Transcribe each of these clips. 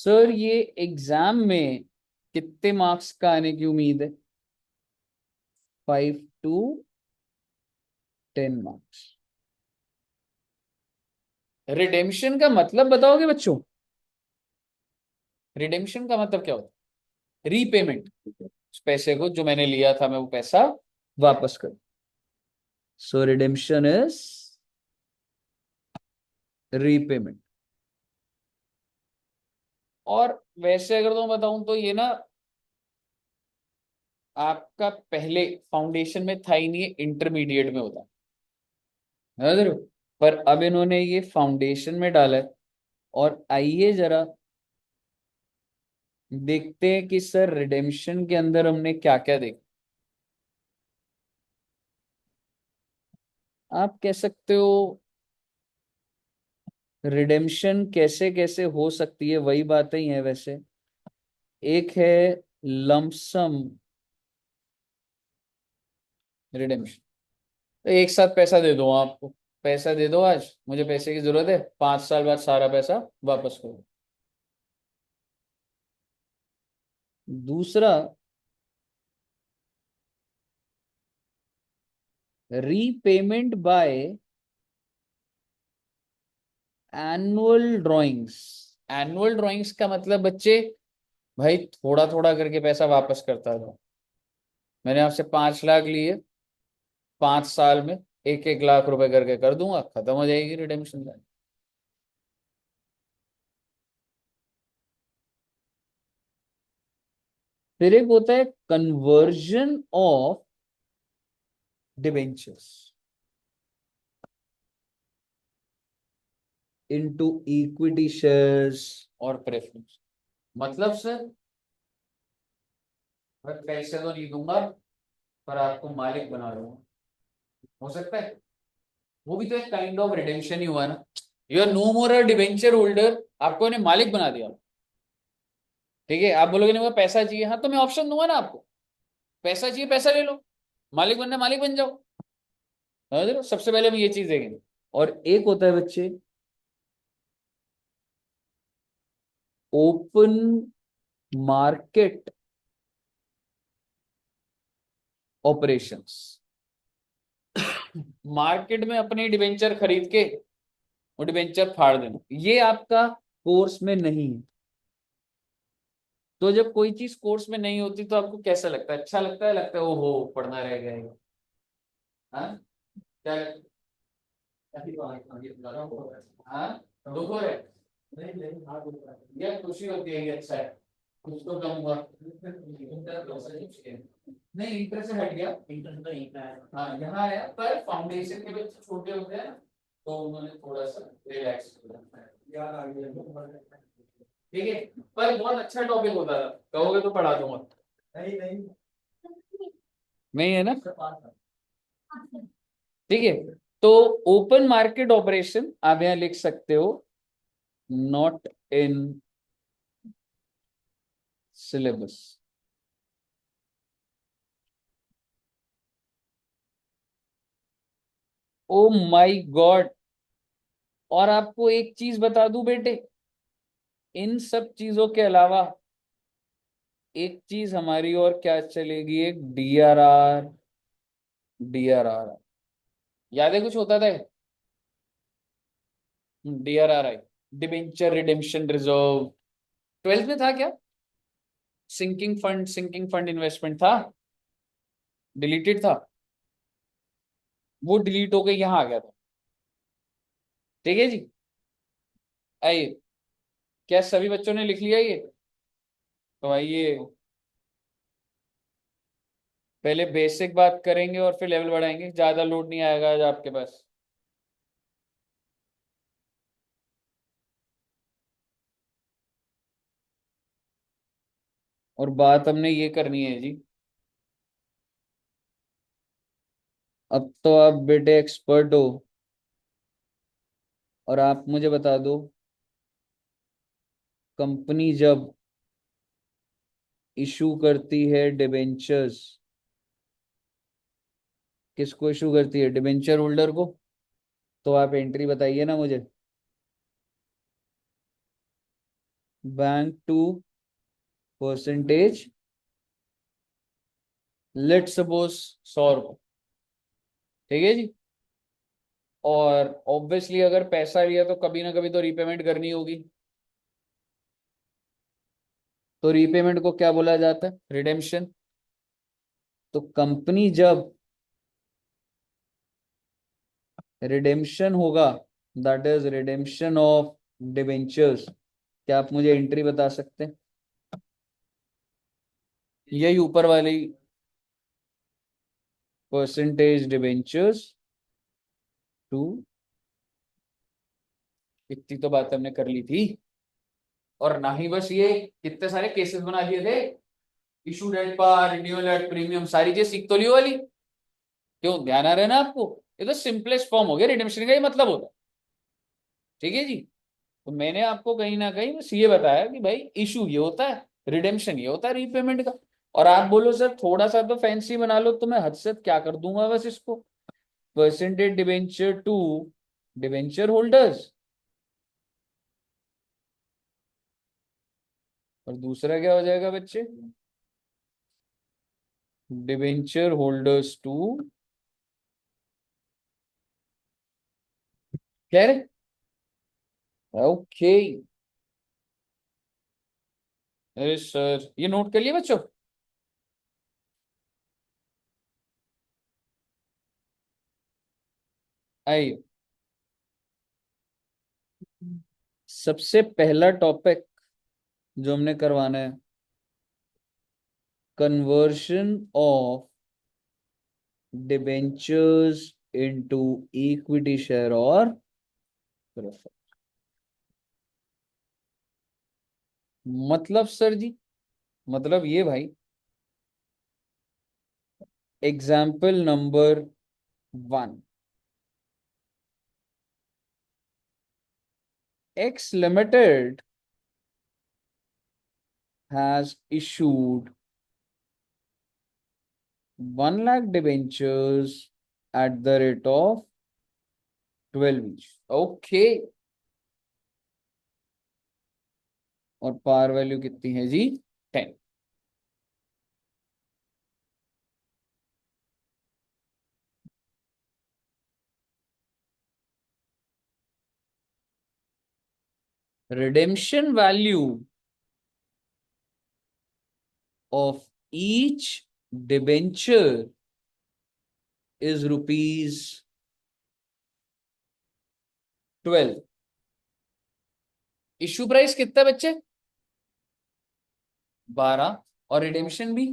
Sir ये exam में कितने मार्क्स का आने की उम्मीद है? 5 to 10 मार्क्स। रिडेम्पशन का मतलब बताओगे बच्चों? रिडेम्पशन का मतलब क्या होता है? रीपेमेंट। उस पैसे को जो मैंने लिया था मैं वो पैसा वापस कर। सो रिडेम्पशन इज रीपेमेंट। और वैसे अगर तो मैं बताऊं तो ये ना आपका पहले फाउंडेशन में था ही नहीं, इंटरमीडिएट में होता है, समझ रहे हो? पर अब इन्होंने ये फाउंडेशन में डाला है। और आइए जरा देखते हैं कि सर रिडेम्पशन के अंदर हमने क्या क्या देखा। आप कह सकते हो रिडेम्पशन कैसे कैसे हो सकती है, वही बातें ही है वैसे। एक है लमसम रिडेम्पशन। तो एक साथ पैसा दे दो आपको, पैसा दे दो, आज मुझे पैसे की जरूरत है, 5 साल बाद सारा पैसा वापस करो। दूसरा repayment by annual drawings. Annual drawings का मतलब बच्चे, भाई थोड़ा थोड़ा करके पैसा वापस करता था। मैंने आपसे 5 लाख लिए, 5 साल में 1-1 लाख रुपए करके कर दूंगा, खत्म हो जाएगी रिडेम्पशन का। फिर एक होता है conversion of debentures into equity shares और प्रेफरेंस। मतलब सर मैं पैसे तो नहीं दूंगा पर आपको मालिक बना दूंगा। हो सकता है, वो भी तो एक काइंड ऑफ रिडेम्पशन ही हुआ ना। You are no more a debenture holder, आपको इन्हें मालिक बना दिया। ठीक है, आप बोलोगे नहीं मुझे पैसा चाहिए, हाँ तो मैं ऑप्शन दूंगा ना आपको। पैसा चाहिए, पैसा ले लो। मालिक बनना, मालिक बन जाओ। समझ रहे हो? सबसे पहले हम ये चीज देखेंगे। और एक होता है बच्चे ओपन मार्केट ऑपरेशंस। मार्केट में अपने डिबेंचर खरीद के वो डिबेंचर फाड़ देना, ये आपका कोर्स में नहीं है। तो जब कोई चीज कोर्स में नहीं होती तो आपको कैसा लगता है? अच्छा लगता है? लगता है ओहो पढ़ना रह गया है। हाँ, क्या हाँ, दुख हो रहा है? नहीं नहीं, हाँ दुख रहा है। ये खुशी होती है, ये अच्छा है। कुछ तो कम हुआ। नहीं, इंटर से हट गया, इंटर तो यहीं पे है। हाँ यहाँ आया, पर फाउंडेशन के बच्चे छोटे होते हैं ना, तो उन्होंने थोड़ा सा रिलैक्स किया। याद आ गया। ठीक है, पर बहुत अच्छा टॉपिक होता था, कहोगे तो पढ़ा दूंगा। नहीं नहीं, नहीं है ना? ठीक है, तो ओपन मार्केट ऑपरेशन आप यहां लिख सकते हो, not in syllabus. Oh my God. और आपको एक चीज बता दूं बेटे, इन सब चीजों के अलावा एक चीज हमारी और क्या चलेगी, एक डीआरआर। डीआरआर याद है कुछ होता था? DRR, debenture redemption reserve. 12th में था क्या? सिंकिंग फंड इन्वेस्टमेंट था, डिलीटेड था। वो डिलीट होके यहाँ आ गया था। ठीक है जी। आइए, क्या सभी बच्चों ने लिख लिया ये? तो आइए पहले बेसिक बात करेंगे और फिर लेवल बढ़ाएंगे, ज्यादा लोड नहीं आएगा आज आपके पास। और बात हमने ये करनी है जी, अब तो आप बेटे एक्सपर्ट हो, और आप मुझे बता दो, कंपनी जब इशू करती है डिबेंचर्स, किसको इशू करती है? डिबेंचर होल्डर को। तो आप एंट्री बताइए ना मुझे। Bank to percentage, let suppose 100 रुपये, ठीक है जी। और ऑब्वियसली अगर पैसा लिया तो कभी ना कभी तो रीपेमेंट करनी होगी, तो रीपेमेंट को क्या बोला जाता है? रिडेम्पशन। तो कंपनी जब रिडेम्पशन होगा, that is redemption of debentures, क्या आप मुझे एंट्री बता सकते हैं? यही ऊपर वाली परसेंटेज डिबेंचर्स टू, इतनी तो बात हमने कर ली थी। और ना ही बस ये, कितने सारे केसेस बना दिए थे, issue date par, renewal at premium, सारी चीज सीख तो ली वाली। क्यों ध्यान आ रहा है ना आपको? ये तो सिंपलेस्ट फॉर्म हो गया रिडेम्पशन का, ये मतलब होता है, ठीक है जी। तो मैंने आपको कहीं ना कहीं बस ये बताया कि भाई इशू ये होता है, रिडेम्पशन ये होता है रीपेमेंट का। और आप बोलो सर थोड़ा सा तो फैंसी बना लो, तो मैं हद से क्या कर दूंगा बस इसको, percentage debenture to debenture holders, और दूसरा क्या हो जाएगा बच्चे? डिबेंचर होल्डर्स टू, कह रहे, ओके। अरे सर ये नोट कर लिया बच्चों? आइए, सबसे पहला टॉपिक जो हमने करवाना है, conversion of debentures into equity share और प्रेफर। मतलब सर जी, मतलब ये भाई, example number 1, x limited has issued 1 lakh debentures at the rate of 12 each, okay. और पार वैल्यू कितनी है जी? 10। Redemption value of each debenture is rupees 12। Issue price कितना बच्चे? 12। और रिडेम्पशन भी।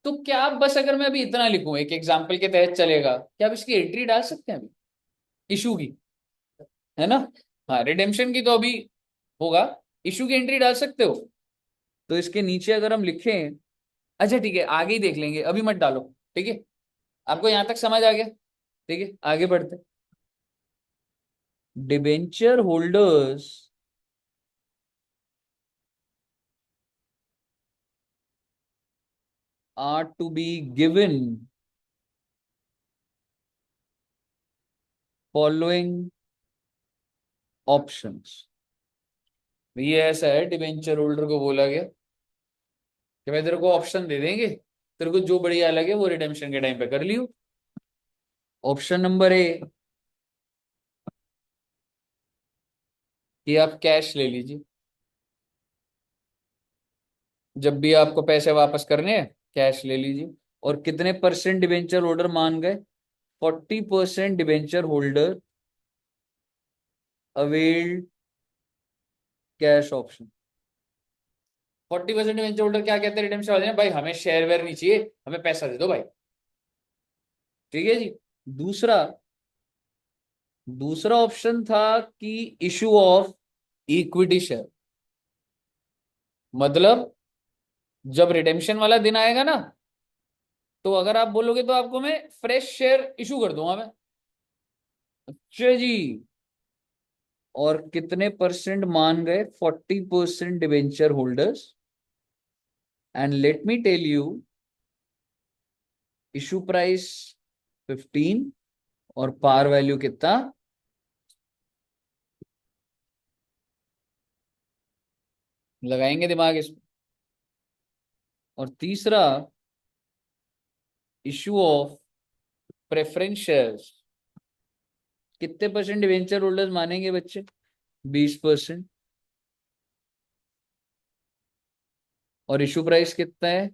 तो क्या आप बस, अगर मैं अभी इतना लिखूं एक एग्जांपल के तहत चलेगा, क्या आप इसकी एंट्री डाल सकते हैं अभी इशू की? है ना? हाँ, रिडेम्पशन की तो अभी होगा, इशू की एंट्री डाल सकते हो। तो इसके नीचे अगर हम लिखें, अच्छा ठीक है आगे ही देख लेंगे, अभी मत डालो, ठीक है। आपको यहां तक समझ आ गया? ठीक है आगे बढ़ते। Debenture holders are to be given following options। ये ऐसा है, डिबेंचर होल्डर को बोला गया कि भाई तेरे को ऑप्शन दे देंगे, तेरे को जो बढ़िया लगे वो रिडेम्पशन के टाइम पे कर लियो। ऑप्शन नंबर ए, कि आप कैश ले लीजिए, जब भी आपको पैसे वापस करने हैं कैश ले लीजिए। और कितने परसेंट डिबेंचर होल्डर मान गए? 40% debenture holder availed cash option. 40% debenture holder क्या कहते हैं रिडेम्पशन वाले ने, भाई हमें शेयर वेयर नहीं चाहिए, हमें पैसा दे दो भाई, ठीक है जी। दूसरा दूसरा ऑप्शन था कि इशू ऑफ इक्विटी शेयर, मतलब जब रिडेम्पशन वाला दिन आएगा ना, तो अगर आप बोलोगे तो आपको मैं फ्रेश शेयर इशू कर दूंगा मैं। अच्छा जी। और कितने परसेंट मान गए? 40% debenture holders. And let me tell you, issue price 15 और पार वैल्यू कितना? लगाएंगे दिमाग इस। और तीसरा, इशू ऑफ प्रेफरेंस शेयर्स। कितने परसेंट डिवेंचर होल्डर्स मानेंगे बच्चे? 20%। और इशू प्राइस कितना है?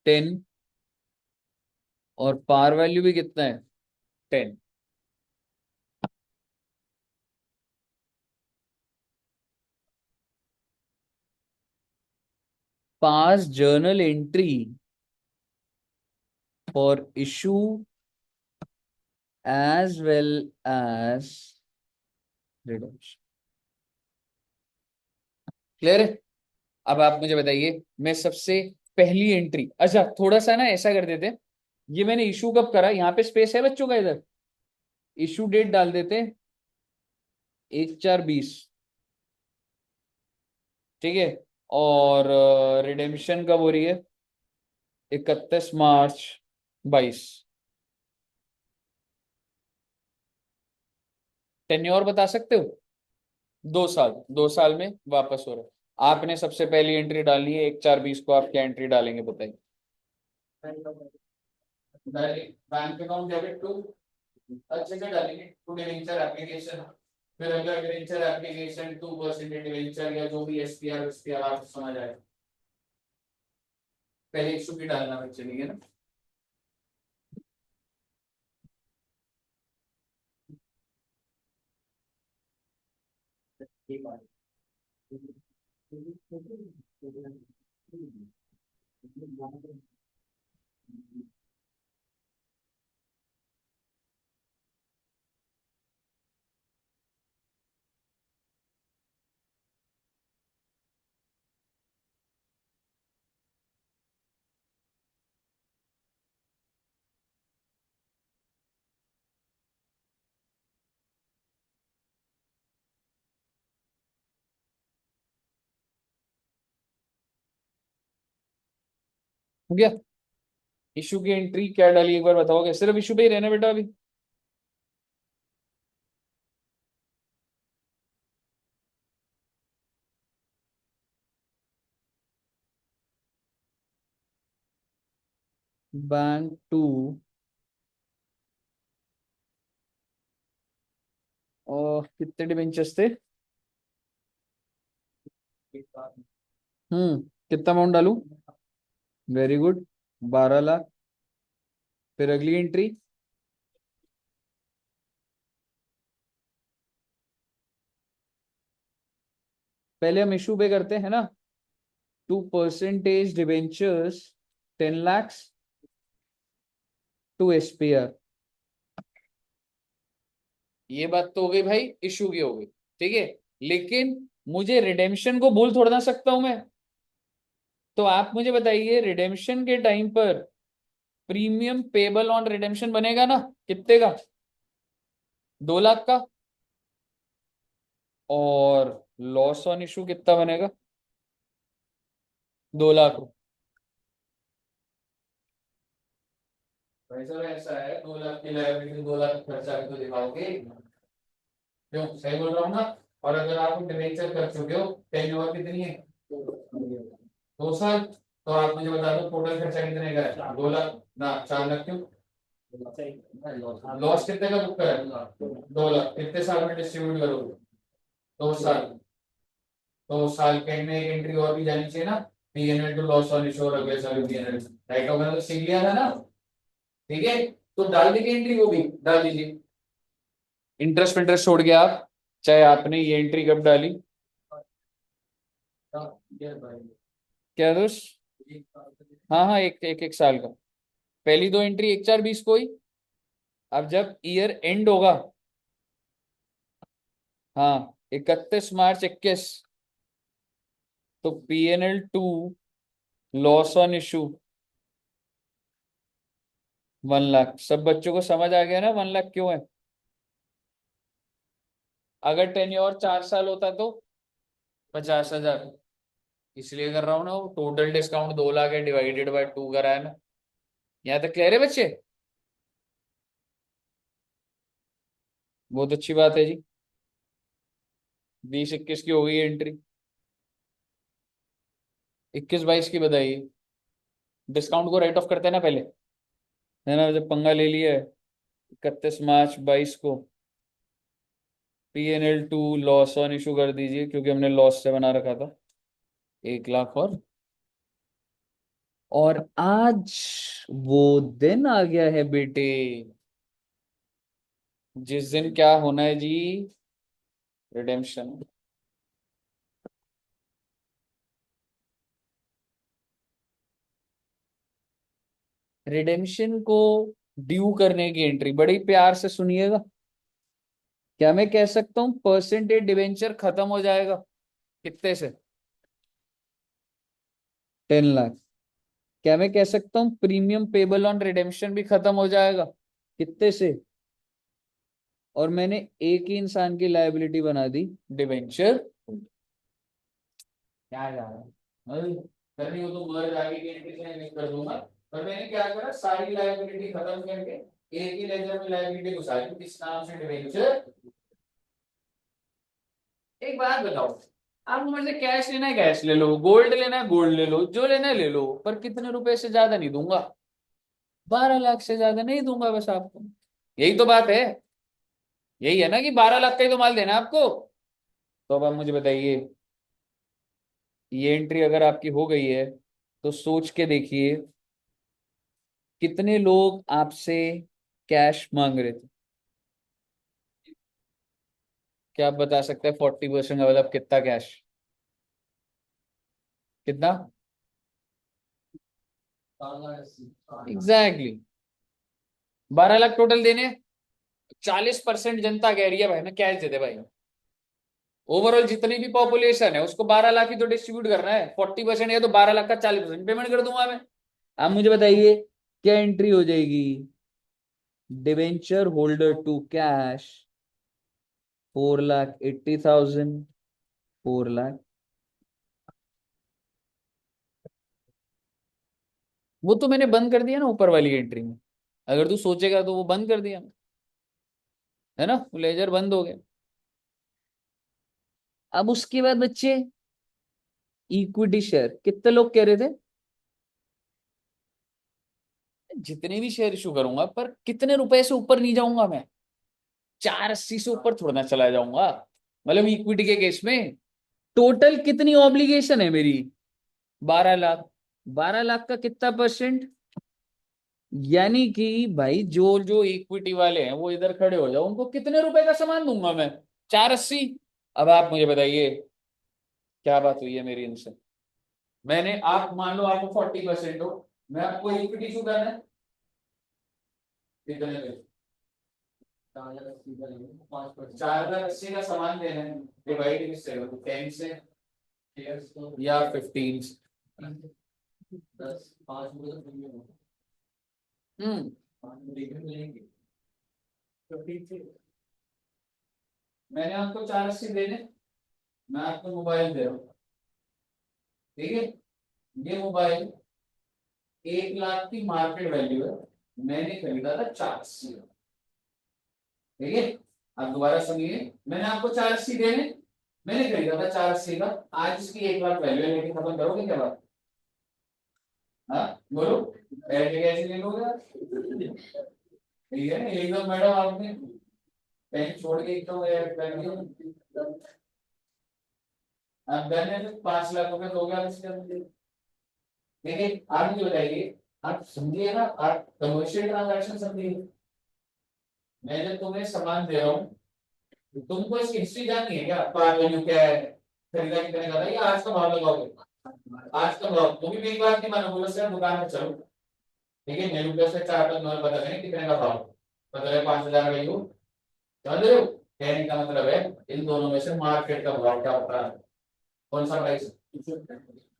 10। और पार वैल्यू भी कितना है? 10। Pass journal entry for issue as well as redemption. Clear है? अब आप मुझे बताइए, मैं सबसे पहली एंट्री, अच्छा थोड़ा सा ना ऐसा कर देते हैं, ये मैंने इशू कब करा, यहाँ पे स्पेस है बच्चों का, इधर इशू डेट डाल देते हैं 1/4/20। ठीक है। और रिडेम्पशन कब हो रही है? 31 मार्च 22। टेन्योर बता सकते हो? 2 साल, 2 साल में वापस हो रहा है। आपने सबसे पहली एंट्री डालनी है 1/4/20 को, आप क्या एंट्री डालेंगे बताइए? बैंक अकाउंट डेबिट टू, अच्छे से डालेंगे टू डिवेंचर एप्लीकेशन। फिर अगर डिवेंचर एप्लीकेशन 2% डिवेंचर या जो भी एसपीआर एसपीआर आप समझ आए, पहले इशू की डालना बच्चे, ठीक है ना? हो गया? इशू की एंट्री क्या डाली एक बार बताओगे? सिर्फ इशू पे ही रहना बेटा अभी। बैंक टू, और कितने डिबेंचर्स थे? कितना अमाउंट डालू? Very good, 12 lakh. फिर अगली एंट्री, पहले हम इशू पे करते हैं ना, 2% डिबेंचर्स 10 lakhs टू एसपीआर। ये बात तो हो गई भाई, इशू की हो गई। ठीक है। लेकिन मुझे रिडेम्पशन को भूल थोड़ा ना सकता हूं मैं। तो आप मुझे बताइए, रिडेम्पशन के टाइम पर प्रीमियम पेबल ऑन रिडेम्पशन बनेगा ना? कितने का? 2 लाख का। और लॉस ऑन इशू कितना बनेगा? 2 लाख। भाई साहब ऐसा है, 2 लाख की लाइबिलिटी 2 लाख खर्चा भी तो दिखाओगे, क्यों? सही बोल रहा हूँ ना? और अगर आप डिवेंचर कर चुके हो, टेन्योर कितनी है? 2 साल। तो आप मुझे बता दो टोटल खर्चा कितने का है? 2 लाख ना, 4 लाख क्यों? लॉस कितने का बुक करा है? 2 लाख। कितने साल में डिस्ट्रीब्यूट करोगे? 2 साल। तो साल के एंड में एक एंट्री और भी जानी चाहिए ना, PNL to loss on issue, अगले साल पीएनएल। राइट होगा तो सीख लिया था ना? ठीक है। तो डाल दीजिए एंट्री, वो भी डाल दीजिए। इंटरेस्ट इंटरेस्ट छोड़ के आप, चाहे आपने ये एंट्री कब डाली? क्या दोस्त? हाँ हाँ, एक साल का। पहली दो एंट्री 1/4/20 को ही। अब जब ईयर एंड होगा, हाँ 31 मार्च 21, तो PNL 2 loss on issue 1 lakh. सब बच्चों को समझ आ गया ना 1 लाख क्यों है? अगर टेन्योर 4 साल होता तो 50,000। इसलिए कर रहा हूँ ना, वो टोटल डिस्काउंट 2 लाख है, डिवाइडेड बाय 2 करा है ना। यहाँ तक क्लियर है बच्चे? बहुत अच्छी बात है जी। 20-21 की हो गई एंट्री। 21-22 की बताइए। डिस्काउंट को राइट ऑफ करते हैं ना पहले, है ना, जब पंगा ले लिया है। 31 मार्च 22 को PNL 2 लॉस ऑन इशू कर दीजिए, क्योंकि हमने लॉस से बना रखा था 1 लाख। और आज वो दिन आ गया है बेटे, जिस दिन क्या होना है जी, रिडेम्पशन। रिडेम्पशन को ड्यू करने की एंट्री बड़ी प्यार से सुनिएगा। क्या मैं कह सकता हूं परसेंटेज डिवेंचर खत्म हो जाएगा कितने से? 10 लाख। क्या मैं कह सकता हूं प्रीमियम पेबल ऑन रिडेम्पशन भी खत्म हो जाएगा कितने से? और मैंने एक ही इंसान की लायबिलिटी बना दी, डिवेंचर। क्या जा रहा है करनी हो तो मर्ज आगे की एंट्री से मैं कर दूंगा। पर मैंने क्या करा, सारी लायबिलिटी खत्म करके एक ही लेजर में लायबिलिटी घुसा दी, किस नाम से, डिवेंचर। एक बात बताओ, आप मुझे कैश लेना है कैश ले लो, गोल्ड लेना है गोल्ड ले लो, जो लेना है ले लो, पर कितने रुपए से ज्यादा नहीं दूंगा। 12 लाख से ज्यादा नहीं दूंगा बस आपको। यही तो बात है, यही है ना कि 12 लाख का ही तो माल देना है आपको। तो अब आप मुझे बताइए, ये एंट्री अगर आपकी हो गई है तो सोच के देखिए कितने लोग आपसे कैश मांग रहे थे। क्या आप बता सकते हैं 40% का मतलब कितना कैश? कितना? एग्जैक्टली 12 लाख टोटल देने। 40% जनता कह रही है भाई मैं कैश दे दे भाई। ओवरऑल जितनी भी पॉपुलेशन है उसको 12 लाख ही तो डिस्ट्रीब्यूट करना है, 40% या तो 12 लाख का 40% पेमेंट कर दूंगा मैं। आप मुझे बताइए क्या एंट्री हो जाएगी? Debenture holder to cash 4,80,000, 4 lakh. वो तो मैंने बंद कर दिया ना ऊपर वाली एंट्री में, अगर तू सोचेगा तो वो बंद कर दिया, है ना, लेजर बंद हो गया। अब उसके बाद बच्चे इक्विटी शेयर कितने लोग कह रहे थे? जितने भी शेयर इशू करूंगा पर कितने रुपए से ऊपर नहीं जाऊंगा मैं, 480 से ऊपर थोड़ा ना चला जाऊंगा। मतलब इक्विटी के केस में टोटल कितनी ऑब्लिगेशन है मेरी? 12 लाख। 12 लाख का कितना परसेंट? यानी कि भाई जो जो इक्विटी वाले हैं वो इधर खड़े हो जाओ, उनको कितने रुपए का सामान दूंगा मैं? 480। अब आप मुझे बताइए क्या बात हुई है मेरी इनसे। मैंने, आप मान लो आपको 40% हो, मैं आपको इक्विटी इशू करना है कितने में? 4,80 का सामान देना है, डिवाइड किससे करूं, 10 से या 15 से? 10 5 हम्म मैंने आपको 480 देने, मैं आपको मोबाइल दे रहा हूँ, ठीक है। ये मोबाइल 1 लाख की मार्केट वैल्यू है, मैंने खरीदा था 480, ठीक है। अब दोबारा सुनिए, मैंने आपको 480 देने, मैंने खरीदा था 480 का, आज इसकी 1 लाख वैल्यू है, लेकिन खत्म करोगे क्या बात? हाँ बोलो, ऐसे कैसे ले लोगे? ठीक है एकदम मैडम, आपने पेन छोड़ के एकदम कर दिया। अब मैंने 5 लाख रुपए हो गया इसके अंदर। देखिए आप मुझे बताइए, आप समझिए ना, आप कमर्शियल ट्रांजैक्शन समझिए। मैं जब तुम्हें सामान दे रहा हूँ, तो तुमको इसकी हिस्ट्री जाननी है क्या, कार वैल्यू क्या है, खरीदा कितने का था, ये आज का भाव लगाओगे? आज का भाव तुम भी एक बात नहीं मानो, बोलो सर दुकान में चलो, ठीक है, मेरे रुपये से 4 माल बता देंगे कितने का भाव, बता रहे 5,000 वैल्यू, समझ रहे हो? कहने का मतलब है इन दोनों में से मार्केट का भाव क्या होता है, कौन सा प्राइस?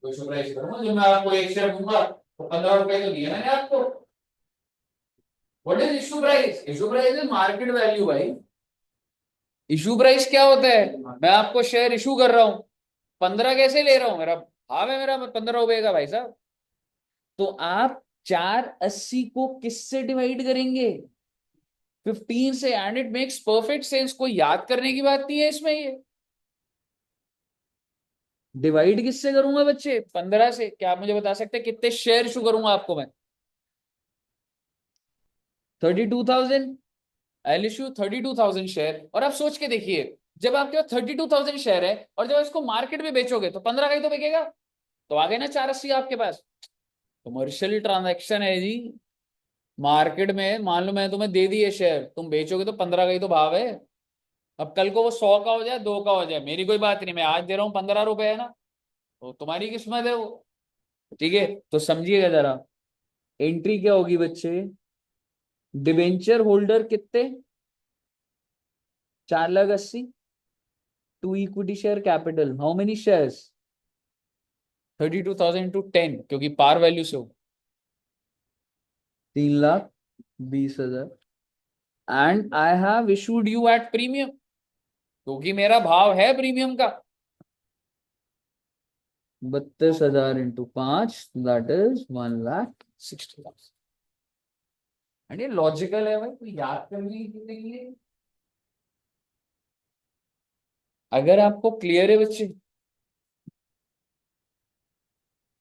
तो इशू प्राइस करूंगा, जो मैं आपको एक शेयर दूंगा तो 15 रुपए तो दिए मैंने आपको। What is issue price? Issue price is market value भाई। इशू प्राइस क्या होता है? मैं आपको शेयर इशू कर रहा हूं, 15 कैसे ले रहा हूं, मेरा भाव है मेरा 15 रुपए का भाई साहब। तो आप 480 को किससे डिवाइड करेंगे? 15 से, and it makes perfect sense, कोई याद करने की बात नहीं है इसमें ये। डिवाइड किससे करूंगा बच्चे? 15 से। क्या आप मुझे बता सकते हैं कितने शेयर इशू करूंगा आपको मैं? 32,000। आई इशू 32,000 शेयर। और आप सोच के देखिए, जब आपके पास 32,000 शेयर है और जब इसको मार्केट में बेचोगे तो 15 का ही तो बिकेगा। तो आ गए ना 480 आपके पास। कमर्शियल ट्रांजैक्शन है जी। मार्केट में मान लो मैं तुम्हें दे दिए शेयर, तुम बेचोगे तो 15 का ही तो भाव है। अब कल को वो 100 का हो जाए, 2 का हो जाए, मेरी कोई बात नहीं, मैं आज दे रहा हूँ 15 रुपए, है ना? तो तुम्हारी किस्मत है वो। ठीक है, तो समझिएगा जरा। एंट्री क्या होगी बच्चे? डिबेंचर होल्डर कितने? 4,80,000। To equity share capital, how many shares? 32,000 to 10, क्योंकि पार वैल्यू से हो। 3,20,000। And I have issued you at premium, क्योंकि मेरा भाव है प्रीमियम का। 32,000 इंटू 5, दैट इज 1,60,000। एंड ये लॉजिकल है भाई, कोई याद करने की चीज नहीं है। अगर आपको क्लियर है बच्चे,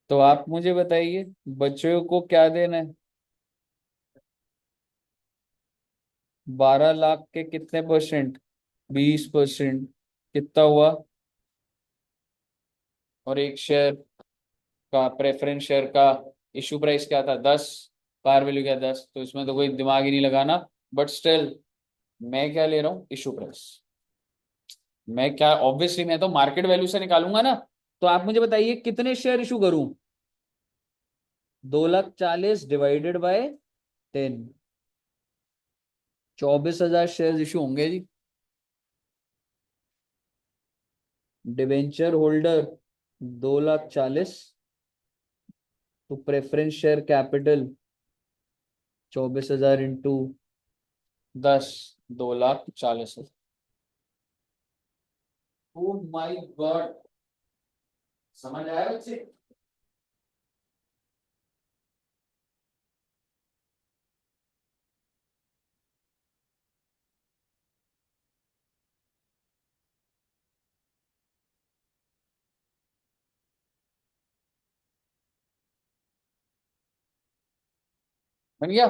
तो आप मुझे बताइए बच्चों को क्या देना है? 12 लाख के कितने परसेंट? 20%। कितना हुआ? और एक शेयर का, प्रेफरेंस शेयर का इशू प्राइस क्या था? 10। पार वैल्यू क्या? 10। तो इसमें तो कोई दिमाग ही नहीं लगाना। बट स्टिल, मैं क्या ले रहा हूँ? Issue price. मैं क्या, ऑब्वियसली मैं तो मार्केट वैल्यू से निकालूंगा ना। तो आप मुझे बताइए कितने शेयर इशू करूं? 2,40,000 डिवाइडेड बाय 10। 24,000 शेयर इशू होंगे जी। डिवेंचर होल्डर 2,40,000, तो preference share capital 24,000 into 10, 2,40,000। Oh my God, समझ आया बच्चे? बन गया?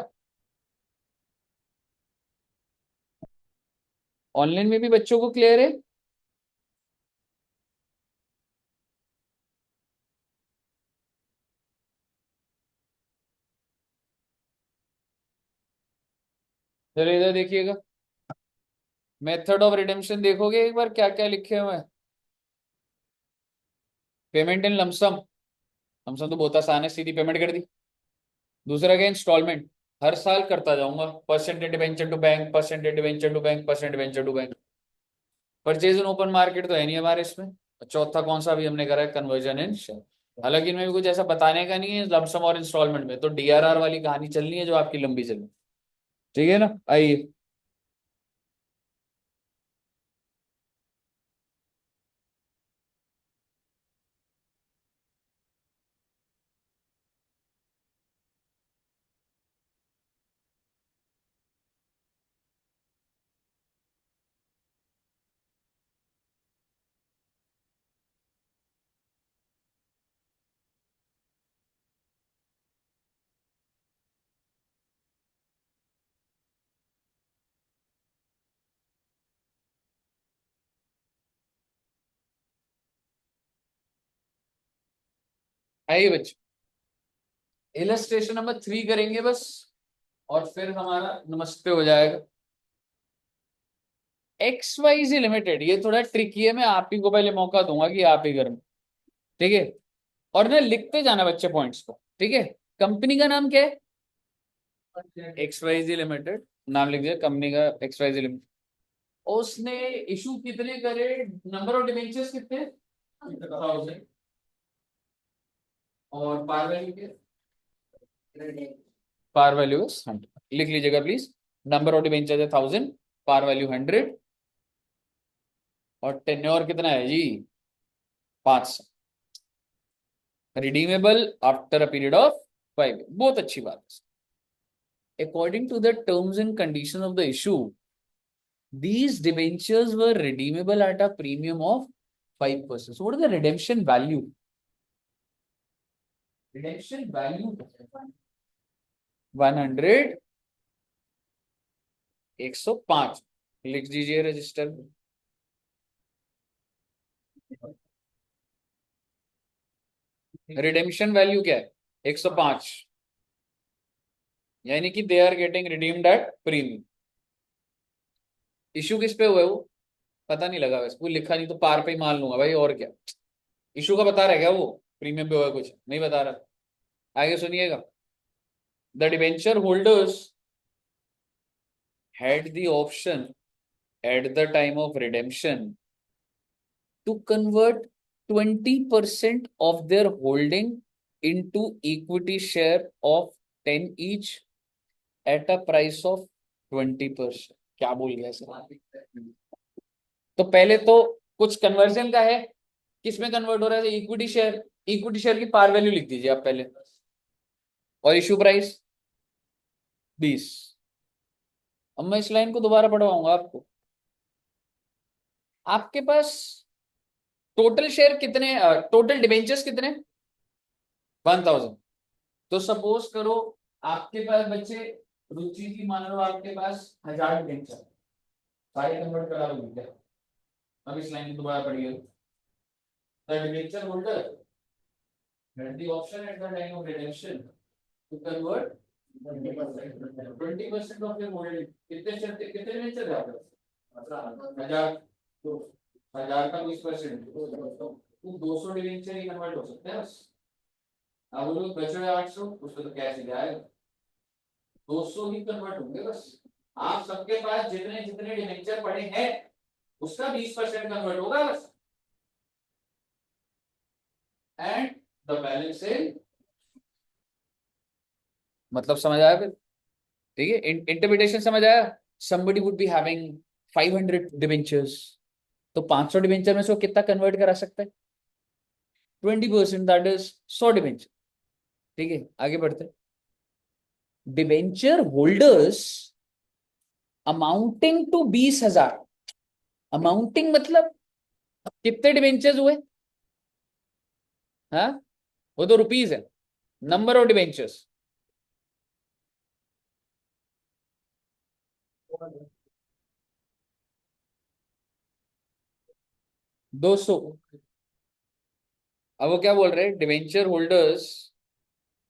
ऑनलाइन में भी बच्चों को क्लियर है? जरा इधर देखिएगा, मेथड ऑफ रिडेम्पशन देखोगे एक बार क्या क्या लिखे हुए हैं? Payment in lump sum. लमसम तो बहुत आसान है, सीधी पेमेंट कर दी। दूसरा क्या? इंस्टॉलमेंट। हर साल करता जाऊंगा, percentage debenture to bank, percentage debenture to bank, percent debenture to bank. Purchase in open market तो है नहीं हमारे इसमें। चौथा कौन सा भी हमने करा है? Conversion in share. हालांकि इनमें भी कुछ ऐसा बताने का नहीं है, लमसम और इंस्टॉलमेंट में तो डीआरआर वाली कहानी चलनी है जो आपकी लंबी चलनी। ठीक है ना? आइए। आइए बच्चे, इलस्ट्रेशन नंबर 3 करेंगे बस, और फिर हमारा नमस्ते हो जाएगा। एक्स वाई जी लिमिटेड, ये थोड़ा ट्रिकी है, मैं आप ही को पहले मौका दूंगा कि आप ही करें। ठीक है? और ना लिखते जाना बच्चे पॉइंट्स को, ठीक है? कंपनी का नाम क्या है? एक्स वाई जी लिमिटेड। नाम लिख दिया कंपनी का, एक्स वाई जी लिमिटेड। उसने इशू कितने करे? नंबर ऑफ डिबेंचर्स कितने? 1000। और पार वैल्यू क्या? Par value 100। लिख लीजिएगा प्लीज। नंबर ऑफ डिबेंचर्स है 1000, पार वैल्यू 100, और टेन्योर कितना है जी? 5 साल। Redeemable after a period of 5 year. बहुत अच्छी बात है। According to the terms and condition of the issue, these debentures were redeemable at a premium of 5%. So what is the redemption value? Redemption value 100 105 लिख दीजिए register में। Redemption value क्या है? 105, यानी कि they are getting redeemed at premium. Issue किस पे हुआ है वो पता नहीं लगा, वैसे वो लिखा नहीं तो पार पे ही मान लूंगा भाई, और क्या। इशू का बता रहा है क्या वो? प्रीमियम पे हुआ है कुछ नहीं बता रहा। आगे सुनिएगा। The debenture holders had the option at the time of redemption to convert 20% of their holding into equity share of 10 each at a price of 20%। क्या बोल गया सर? तो पहले तो कुछ कन्वर्जन का है, किसमें कन्वर्ट हो रहा है? Equity share. इक्विटी शेयर की पार वैल्यू लिख दीजिए आप पहले, और इश्यू प्राइस 20। अब मैं इस लाइन को दोबारा पढ़वाऊंगा आपको। आपके पास टोटल शेयर कितने, टोटल डिबेंचर्स कितने? 1000। तो सपोज करो आपके पास बच्चे, रुचि की मान लो आपके पास 1000 डिबेंचर, सारे कन्वर्ट करा लो क्या? अब इस लाइन को दोबारा पढ़िए। The debenture holder had the option at the time of redemption to convert 20% of their holding। कितने शेयर, कितने डिबेंचर है आपके पास? 1000। तो 1000 का 20% तो 200 डिबेंचर ही कन्वर्ट हो सकते हैं बस। अब वो लोग बचे हुए 800, उसको तो कैश ही जाएगा, 200 ही कन्वर्ट होंगे बस। आप सबके पास जितने जितने डिबेंचर पड़े हैं उसका 20% कन्वर्ट होगा बस, एंड द बैलेंस इज, मतलब समझ आया फिर? ठीक है, इंटरप्रिटेशन समझ आया? somebody would be having 500 debentures, तो 500 डिबेंचर में से वो कितना कन्वर्ट करा सकता है? 20%, दैट इज 100 डिबेंचर। ठीक है, आगे बढ़ते। Debenture holders amounting to 20,000। Amounting मतलब कितने डिबेंचर्स हुए? हाँ, वो तो रुपीज है, नंबर ऑफ डिबेंचर्स 200। अब वो क्या बोल रहे हैं? डिबेंचर होल्डर्स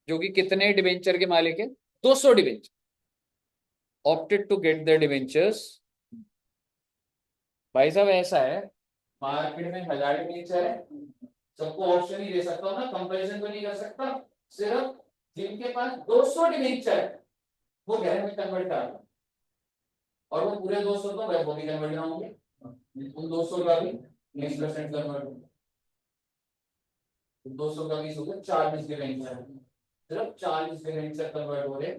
जो कि कितने डिबेंचर के मालिक है? 200 debenture opted to get the debentures. भाई साहब ऐसा है, मार्केट में 1000 डिबेंचर है, सबको ऑप्शन ही दे सकता हूँ ना, कंपैरिजन तो नहीं कर सकता। सिर्फ जिनके पास 200 डिबेंचर है वो कह रहे हैं कन्वर्ट करा, और वो पूरे 200 तो वो भी कन्वर्ट ना होंगे, उन 200 का भी 20% कन्वर्ट होगा। 200 का 20 हो गया 40 डिबेंचर, सिर्फ 40 डिबेंचर कन्वर्ट हो रहे।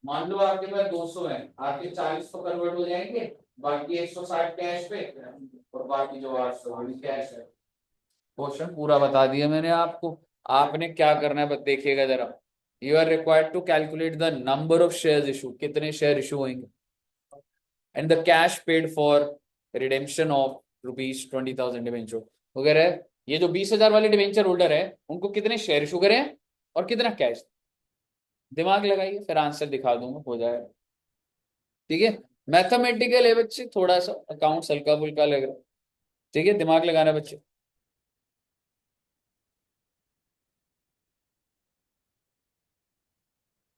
मान लो आपके पास 200 है, आपके 40 तो कन्वर्ट हो जाएंगे, बाकी 160 कैश पे, और बाकी जो 800 वो भी कैश है। क्वेश्चन पूरा बता दिया मैंने आपको, आपने क्या करना है बस देखिएगा जरा। You are required to calculate the number of shares issue, कितने शेयर इशू होंगे, and the cash paid for redemption of ₹20,000 debenture वगैरह। ये जो 20,000 वाले डिबेंचर होल्डर है उनको कितने शेयर इशू करें और कितना कैश। दिमाग लगाइए, फिर आंसर दिखा दूंगा, हो जाएगा। ठीक है, मैथमेटिकल है बच्चे, थोड़ा सा अकाउंट हल्का फुल्का लग रहा है। ठीक है, दिमाग लगाना बच्चे।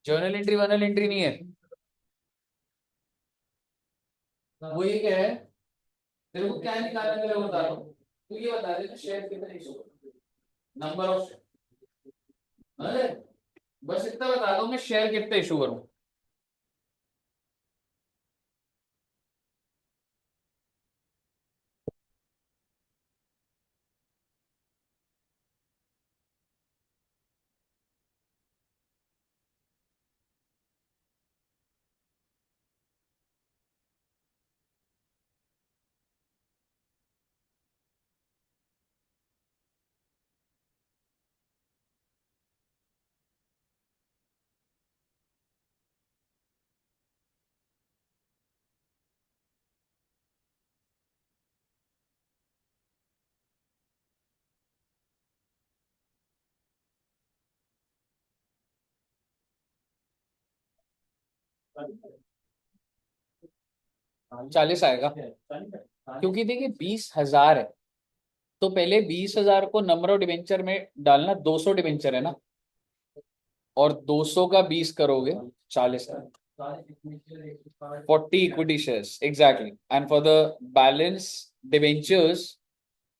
जर्नल एंट्री वर्नल एंट्री नहीं है, वो ये क्या है? तेरे को क्या निकालना है मैं बता रहा हूँ, तू ये बता दे शेयर कितने इशू, नंबर ऑफ, अरे बस इतना बता दो मैं शेयर कितने इशू करूँ। 40 आएगा, क्योंकि देखिए 20,000 है, तो पहले 20,000 को नंबर ऑफ डिवेंचर में डालना, 200 डिवेंचर है ना, और 200 का 20 करोगे 40 है। 40 equity shares exactly, and for the balance debentures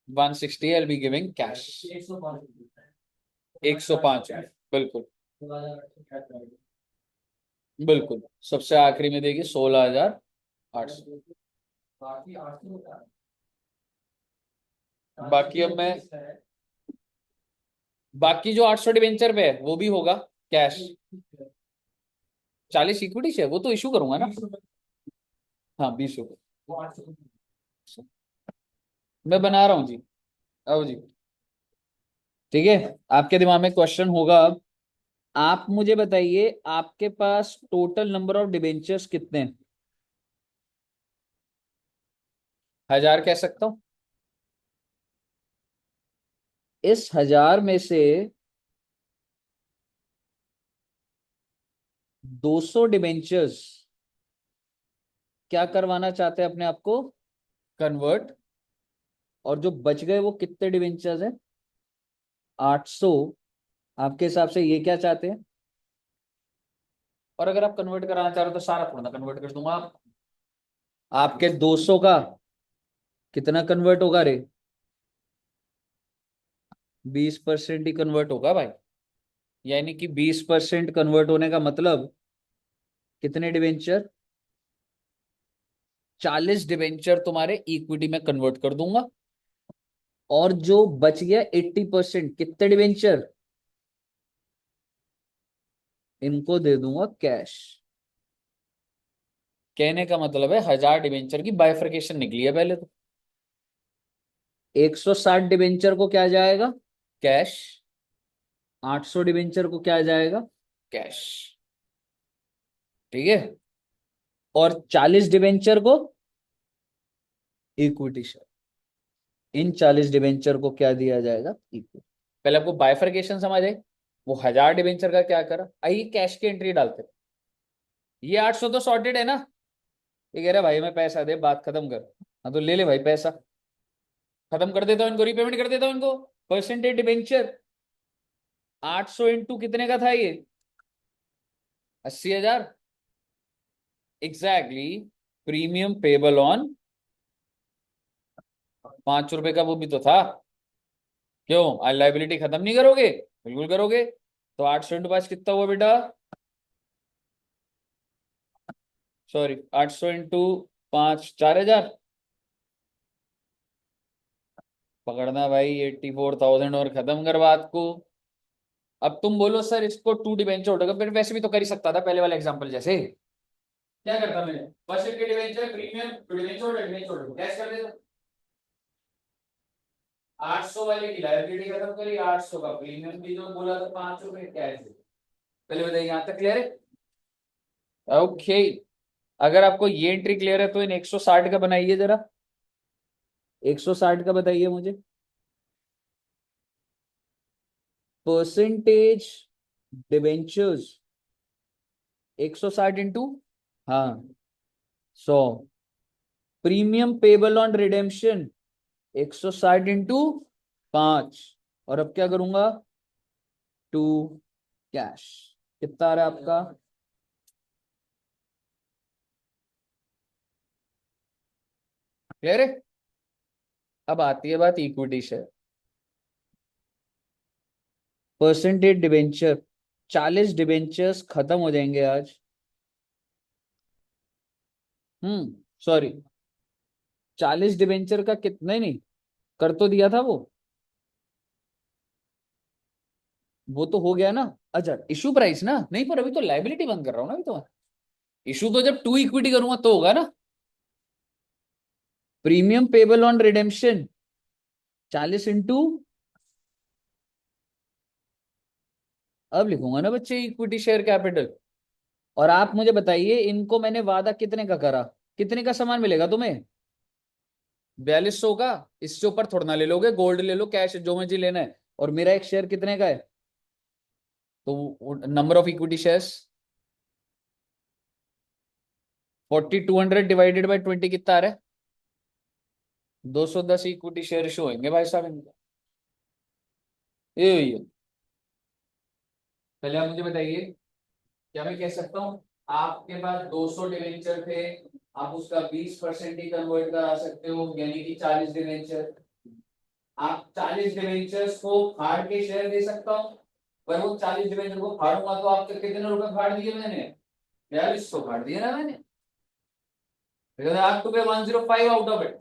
160 I'll be giving cash 105, बिल्कुल बिल्कुल, सबसे आखिरी में देगी 16,800। बाकी अब मैं, बाकी जो 800 डिवेंचर पे है वो भी होगा कैश। 40 इक्विटी शेयर वो तो इशू करूंगा ना, हाँ 20 रुपए मैं बना रहा हूँ जी। आओ जी, ठीक है, आपके दिमाग में क्वेश्चन होगा अब। आप मुझे बताइए आपके पास टोटल नंबर ऑफ डिबेंचर्स कितने हैं? 1000 कह सकता हूं। इस 1000 में से 200 डिबेंचर्स क्या करवाना चाहते हैं अपने आप को, कन्वर्ट, और जो बच गए वो कितने डिबेंचर्स हैं, 800। आपके हिसाब से ये क्या चाहते हैं? और अगर आप कन्वर्ट कराना चाह रहे हो तो सारा थोड़ा कन्वर्ट कर दूंगा। आपके 200 का कितना कन्वर्ट होगा रे? 20% ही कन्वर्ट होगा भाई, यानी कि 20% कन्वर्ट होने का मतलब कितने डिवेंचर, 40 डिवेंचर तुम्हारे इक्विटी में कन्वर्ट कर दूंगा, और जो बच गया 80% कितने डिवेंचर, इनको दे दूंगा कैश। कहने का मतलब है 1000 डिवेंचर की बाइफर्केशन निकली है पहले तो। 160 डिवेंचर को क्या जाएगा, कैश। 800 डिवेंचर को क्या जाएगा, कैश, ठीक है। और 40 डिवेंचर को इक्विटी शेयर। इन 40 डिवेंचर को क्या दिया जाएगा, इक्विटी। पहले आपको बाइफर्केशन समझ आई, वो 1000 डिवेंचर का क्या करा, आइए कैश की एंट्री डालते। ये 800 तो सॉर्टेड है ना, ये कह रहा भाई मैं पैसा दे, बात खत्म कर। हाँ तो ले ले भाई पैसा, खत्म कर देता हूँ इनको, रिपेमेंट कर देता हूँ इनको। परसेंटेज डिवेंचर 800 इंटू कितने का था ये, 80,000 एग्जैक्टली। प्रीमियम पेबल ऑन 5 रुपए का वो भी तो था। क्यों, आज लाइबिलिटी खत्म नहीं करोगे, बिल्कुल करोगे। तो 800 इंटू 5 कितना हुआ बेटा, सॉरी 800 इंटू 5 4,000। पकड़ना भाई 84,000 और खत्म कर बात को। अब तुम बोलो सर इसको 2 डिवेंचर उठेगा, फिर वैसे भी तो कर ही सकता था पहले वाले एग्जांपल जैसे। क्या करता मैंने, फर्स्ट के debenture premium debenture debenture cash कर देता। 800 वाले की लायबिलिटी खत्म करी, 800 का प्रीमियम भी जो बोला था 5 रुपए कैश। पहले बताइए यहां तक क्लियर है? ओके, अगर आपको ये एंट्री क्लियर है तो इन 160 का बनाइए जरा, 160 का बताइए मुझे। परसेंटेज डिवेंचर्स 160 इंटू, हाँ 100। Premium payable on redemption 160 into 5, और अब क्या करूंगा, 2 कैश। कितना आ रहा है आपका, क्लियर है? अब आती है बात equity share. Percentage debenture 40 debentures खत्म हो जाएंगे आज। सॉरी, 40 डिवेंचर का कितने, नहीं कर तो दिया था वो तो हो गया ना। अच्छा इशू प्राइस ना, नहीं पर अभी तो लाइबिलिटी बंद कर रहा हूं ना अभी तो। इशू तो जब 2 इक्विटी करूंगा तो होगा ना। Premium payable on redemption 40 into, अब लिखूंगा ना बच्चे इक्विटी शेयर कैपिटल। और आप मुझे बताइए इनको मैंने वादा कितने का करा, कितने का सामान मिलेगा तुम्हें, 4200 का। इससे ऊपर थोड़ा ना ले लोगे, गोल्ड ले लो, कैश जो मर्जी लेना है। और मेरा एक शेयर कितने का है, तो number of equity shares 4200 divided by 20 कितना आ रहा है? 210 इक्विटी शेयर इशू होंगे भाई साहब इनके। ये हुई है। पहले आप मुझे बताइए, क्या मैं कह सकता हूँ आपके पास 200 डिवेंचर थे, आप उसका 20% ही कन्वर्ट करा सकते हो, यानी कि 40 डिवेंचर। आप 40 डिवेंचर्स को फाड़ के शेयर दे सकता हूँ, पर वो 40 डिवेंचर को फाड़ूंगा तो आपके कितने रुपए फाड़ दिए मैंने? 4200 फाड़ दिए ना मैंने। Because I have to pay 105 out of it,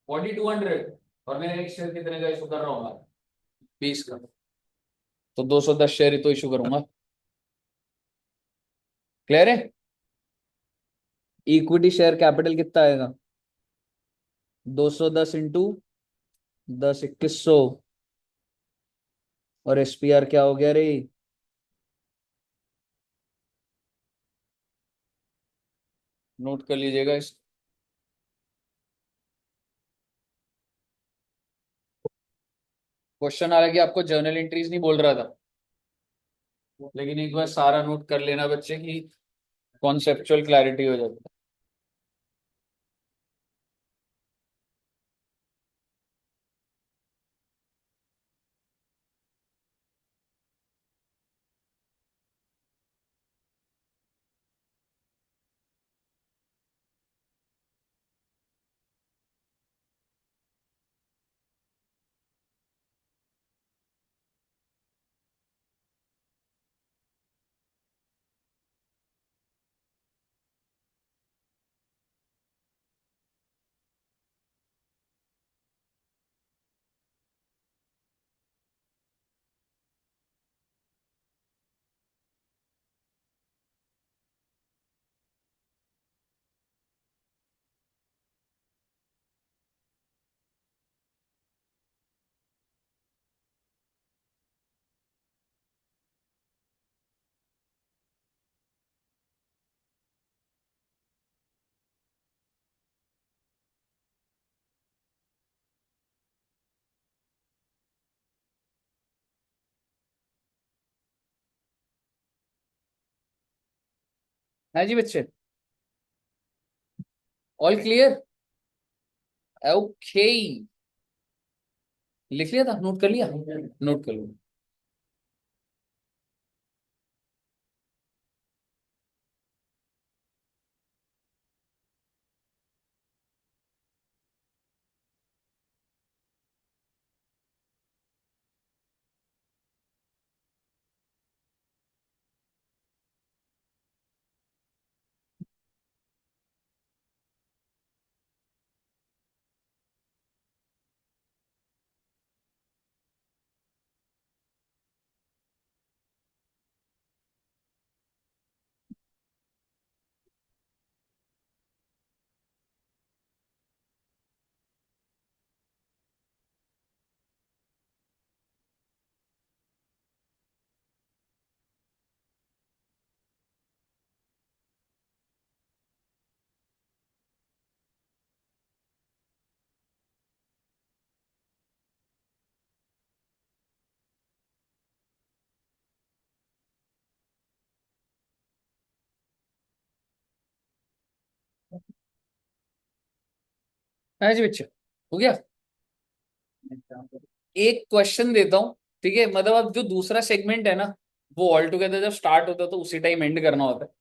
4200। और मैं एक शेयर कितने का इशू कर रहा हूँ? 20 का। तो 210 शेयर ही तो इशू करूंगा। क्लियर है? इक्विटी शेयर कैपिटल कितना आएगा? 210 इंटू 10 2100। और एसपीआर क्या हो गया रे? नोट कर लीजिएगा इस। क्वेश्चन हालांकि आपको जर्नल एंट्रीज नहीं बोल रहा था, लेकिन एक बार सारा नोट कर लेना बच्चे की कॉन्सेप्चुअल क्लैरिटी हो जाती है जी बच्चे। All clear? ओके। लिख लिया था, नोट कर लिया? नोट कर लो। है जी बच्चे, हो गया। एक क्वेश्चन देता हूँ, ठीक है? मतलब अब जो दूसरा सेगमेंट है ना, वो ऑल टुगेदर जब स्टार्ट होता है तो उसी टाइम एंड करना होता है।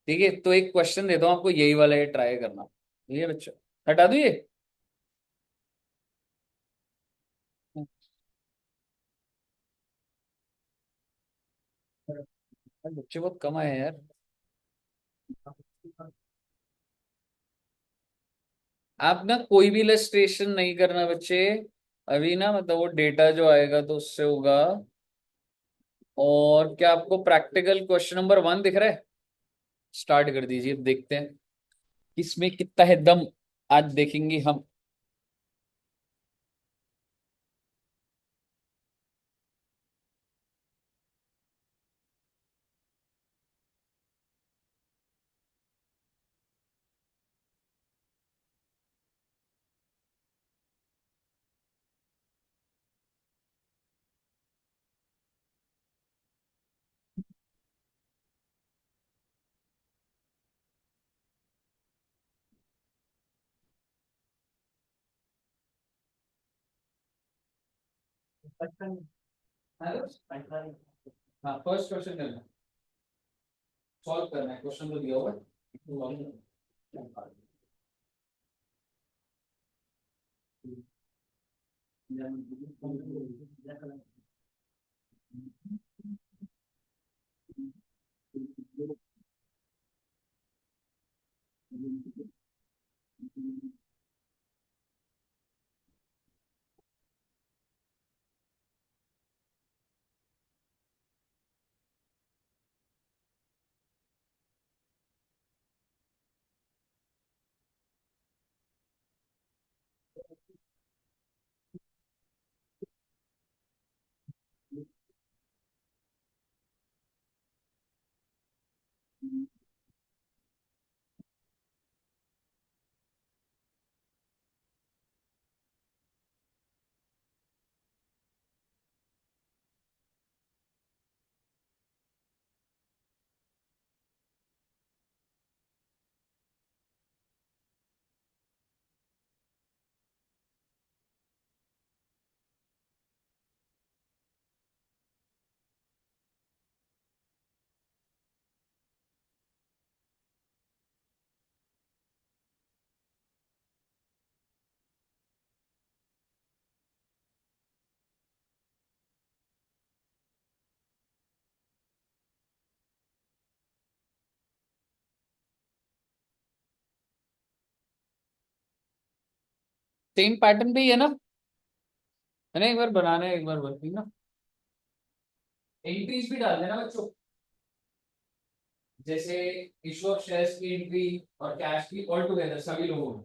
ठीक है, तो एक क्वेश्चन देता हूँ आपको, यही वाला ये ट्राई करना। ठीक है बच्चों, हटा दो ये। बच्चे बहुत कम आए हैं यार। आप ना कोई भी इलस्ट्रेशन नहीं करना बच्चे अभी ना, मतलब वो डेटा जो आएगा तो उससे होगा। और क्या आपको प्रैक्टिकल क्वेश्चन नंबर 1 दिख रहा है? स्टार्ट कर दीजिए, देखते हैं किसमें कितना है दम। आज देखेंगे हम। हाँ फर्स्ट क्वेश्चन करना, सॉल्व करना है, क्वेश्चन तो दिया हुआ है। सेम पैटर्न पे ही है ना, है ना, एक बार बनाना है, एक बार वर्किंग ना, एंट्रीज भी डाल देना बच्चों, जैसे इशू ऑफ शेयर्स की एंट्री और कैश की ऑल टुगेदर सभी लोगों में।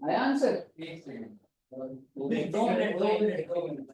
आया आंसर? एक second, 2 minute, 2 minute, 2 minute.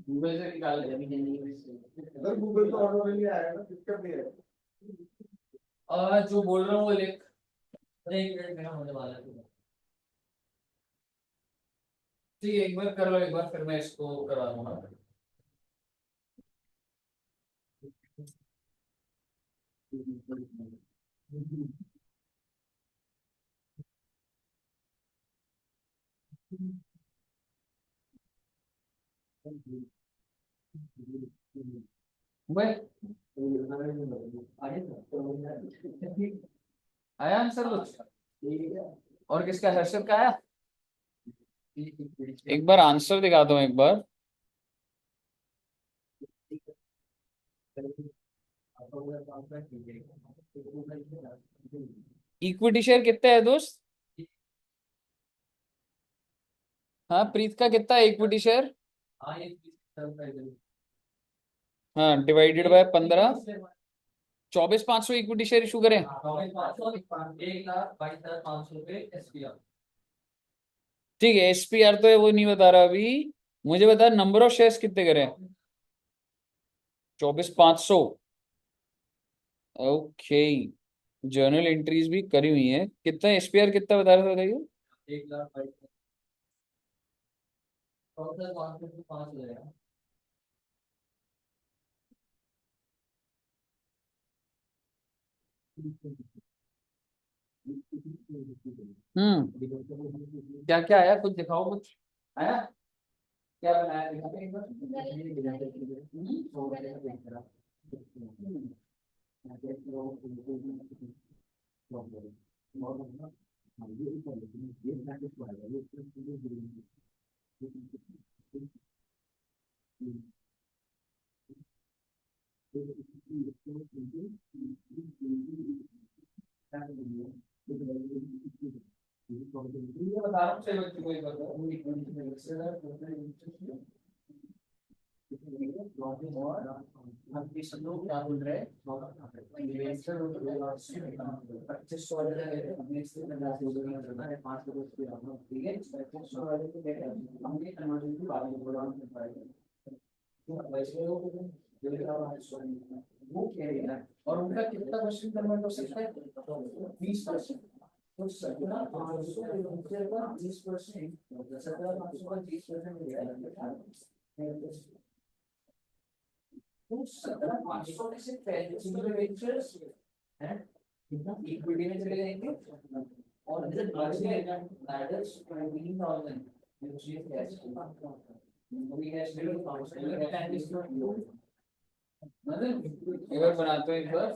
Google से निकाल दे अभी जल्दी से। अगर गूगल पे ऑर्डर नहीं आएगा ना दिक्कत नहीं है। जो बोल रहा हूँ वो लिख। एक मिनट मेरा होने वाला है। ठीक है, एक बार कर लो, एक बार फिर मैं इसको करा दूंगा। भाई आया आंसर कुछ? और किसका, हर्षद का आया? एक बार आंसर दिखा दो एक बार। इक्विटी शेयर कितना है दोस्त? हाँ, प्रीत का कितना है इक्विटी शेयर? हाँ, divided by 15, 24,500 equity share issue करें। 1,22,500 ठीक है, एसपीआर तो वो नहीं बता रहा अभी। मुझे बता नंबर ऑफ शेयर्स कितने करें? 24,500। ओके, जर्नल एंट्रीज भी करी हुई है। कितना एसपीआर कितना बता रहे थे बताइए? 1,22,500। क्या क्या आया, कुछ दिखाओ कुछ आया। क्या बनाया यहाँ पे एक बार? ये बता रहा हूँ सही बच्चों को एक बार हम इस लोग क्या बोल रहे हैं 2500 वाले हमने इससे 5 लोगों की ठीक है 2500 वाले को देखा हमने कन्वर्जन की बात वैसे वो कह रही है और उनका कितना परसेंट कन्वर्ट हो सकता है 20%। तो 17,500 20%, 17,500 का 20% तो 17,500 में से पहले सिंगल वेंचर्स हैं कितना इक्विटी में चले जाएंगे और जब बाकी adults 19,000 which is cash we has little constant and is not low मतलब एक बार बनाते हैं एक बार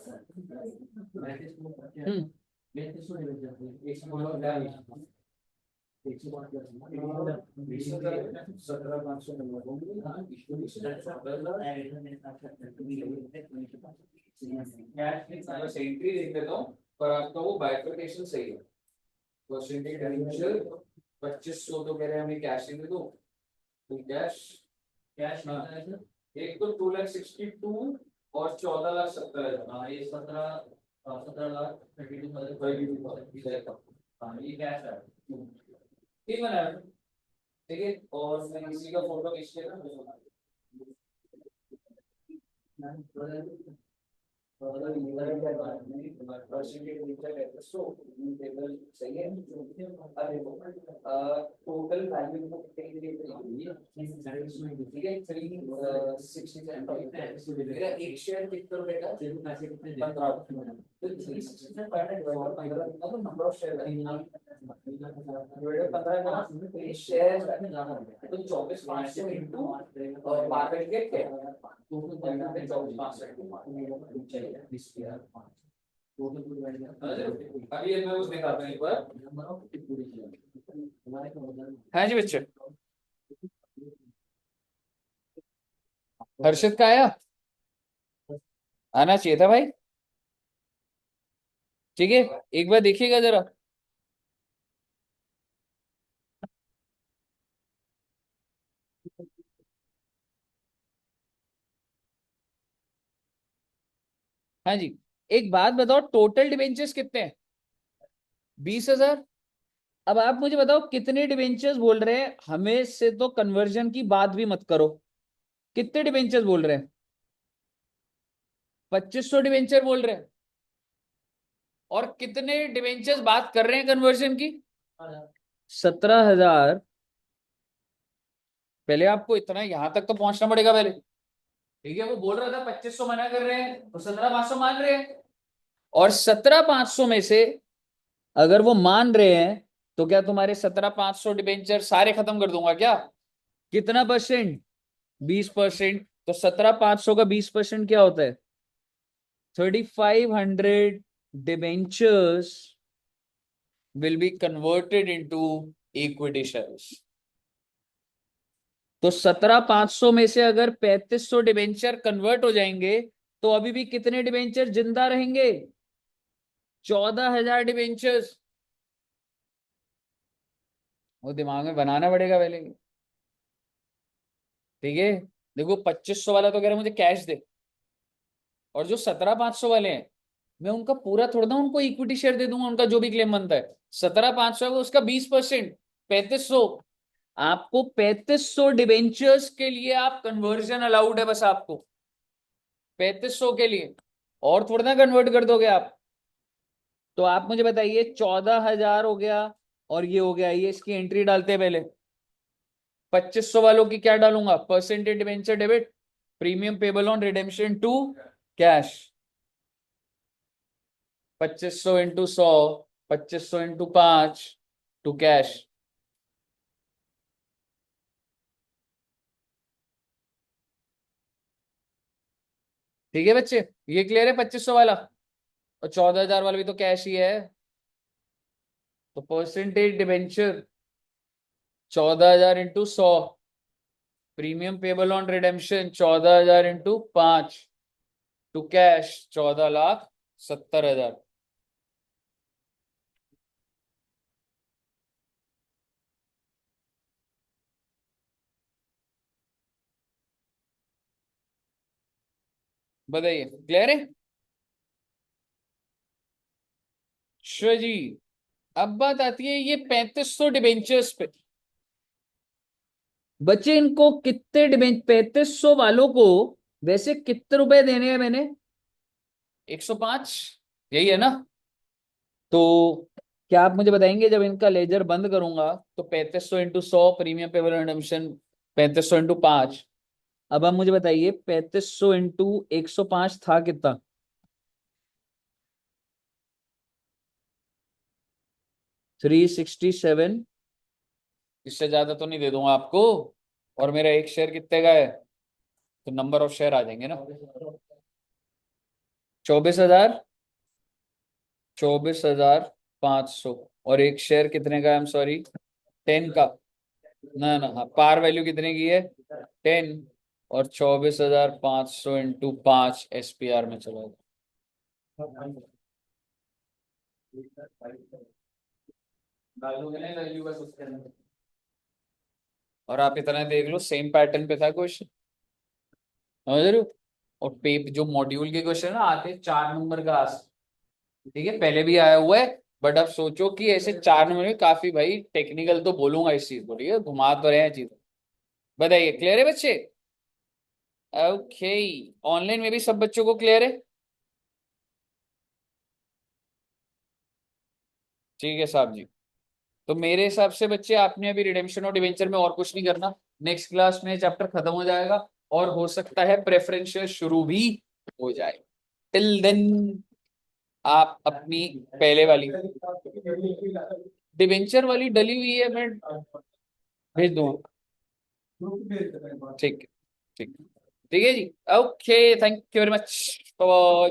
एंट्री देख लेता हूँ पर आपका वो बाइफरकेशन सही है। परसेंटेज डिफरेंशियल 2500 तो कह रहे हैं हमें कैश दे दो तो कैश कैश एक तो 2,62,000 और 14,70,000 हाँ ये 17,32,000 हाँ ये कैश है ठीक है ना ठीक है और मैं इसी का फोटो खींच के ना टोटल वैल्यू मेरा एक शेयर कितना रुपए का 15 नंबर ऑफ शेयर 15 शेयर तो 24,500 इंटू मार्केट के 24,500 अभी मैं उस दिखाता हूँ एक बार हाँ जी बच्चे हर्षित का आया आना चाहिए था भाई ठीक है एक बार देखिएगा जरा हाँ जी एक बात बताओ टोटल डिबेंचर्स कितने हैं 20,000। अब आप मुझे बताओ कितने डिबेंचर्स बोल रहे हैं हमें से तो कन्वर्जन की बात भी मत करो कितने डिबेंचर्स बोल रहे हैं 2500 डिबेंचर बोल रहे हैं और कितने डिबेंचर्स बात कर रहे हैं कन्वर्जन की 17,000। पहले आपको इतना यहां तक तो पहुंचना पड़ेगा पहले ठीक है वो बोल रहा था 2500 मना कर रहे हैं तो 17,500 मान रहे हैं और 17,500 में से अगर वो मान रहे हैं तो क्या तुम्हारे 17,500 डिबेंचर सारे खत्म कर दूंगा क्या कितना परसेंट 20%। तो 17,500 का 20% क्या होता है 3,500 debentures will be converted into equity shares। तो 17,500 में से अगर 3,500 डिबेंचर कन्वर्ट हो जाएंगे तो अभी भी कितने डिबेंचर जिंदा रहेंगे 14,000 डिबेंचर्स। वो दिमाग में बनाना पड़ेगा पहले ठीक है। देखो 2500 वाला तो कह रहा है मुझे कैश दे और जो 17,500 वाले हैं मैं उनका पूरा थोड़ा ना उनको इक्विटी शेयर दे दूंगा उनका जो भी क्लेम बनता है 17,500 है वो उसका 20% 3,500 आपको 3,500 डिबेंचर्स के लिए आप कन्वर्जन अलाउड है बस आपको 3,500 के लिए और थोड़ा ना कन्वर्ट कर दोगे आप। तो आप मुझे बताइए 14,000 हो गया और ये हो गया ये इसकी एंट्री डालते हैं पहले 2500 वालों की क्या डालूंगा percentage debenture debit premium payable on redemption to cash 2500 into 100 2500 into 5 to cash ठीक है बच्चे, ये क्लियर है 2500 वाला, और 14,000 वाला भी तो कैश ही है। तो percentage debenture 14,000 into 100, premium payable on redemption 14,000 into 5, to cash 14,70,000। बताइए क्लियर है? अच्छा जी, अब बात आती है ये 3500 डिबेंचर्स पे। बच्चे इनको कितने डिबेंच 3500 वालों को वैसे कितने रुपए देने हैं मैंने? 105, यही है ना? तो क्या आप मुझे बताएंगे जब इनका लेजर बंद करूंगा तो 3500 into 100 premium payable redemption 3500 into 5, अब आप मुझे बताइए 3500 इंटू 105 था कितना? 367। इससे ज्यादा तो नहीं दे दूंगा आपको, और मेरा एक शेयर कितने का है, तो नंबर ऑफ शेयर आ जाएंगे ना। 24,000, 24,500, और एक शेयर कितने का है? आई एम सॉरी, 10 का। ना ना, हाँ, पार वैल्यू कितने की है? 10, और 24,500 इंटू 5 SPR में चला गया। डाल दोगे ना वैल्यू बस उसके अंदर, और आप इतना देख लो सेम पैटर्न पे था क्वेश्चन, समझ रहे हो? और पेप जो मॉड्यूल के क्वेश्चन ना आते 4 नंबर का ठीक है, पहले भी आया हुआ है, बट अब सोचो कि ऐसे 4 नंबर में काफी भाई टेक्निकल तो बोलूंगा इस चीज को, ठीक है, घुमा तो रहे हैं चीज। बताइए क्लियर है बच्चे? ओके, ऑनलाइन में भी सब बच्चों को क्लियर है? ठीक है साहब जी। तो मेरे हिसाब से बच्चे आपने अभी रिडेम्पशन और डिवेंचर में और कुछ नहीं करना, नेक्स्ट क्लास में चैप्टर खत्म हो जाएगा, और हो सकता है प्रेफरेंशियल शुरू भी हो जाए। टिल देन आप अपनी पहले वाली डिवेंचर वाली डली हुई है, मैं भेज दूंगा। ठीक है, ठीक, ठीक है जी। Okay, thank you very much, bye bye.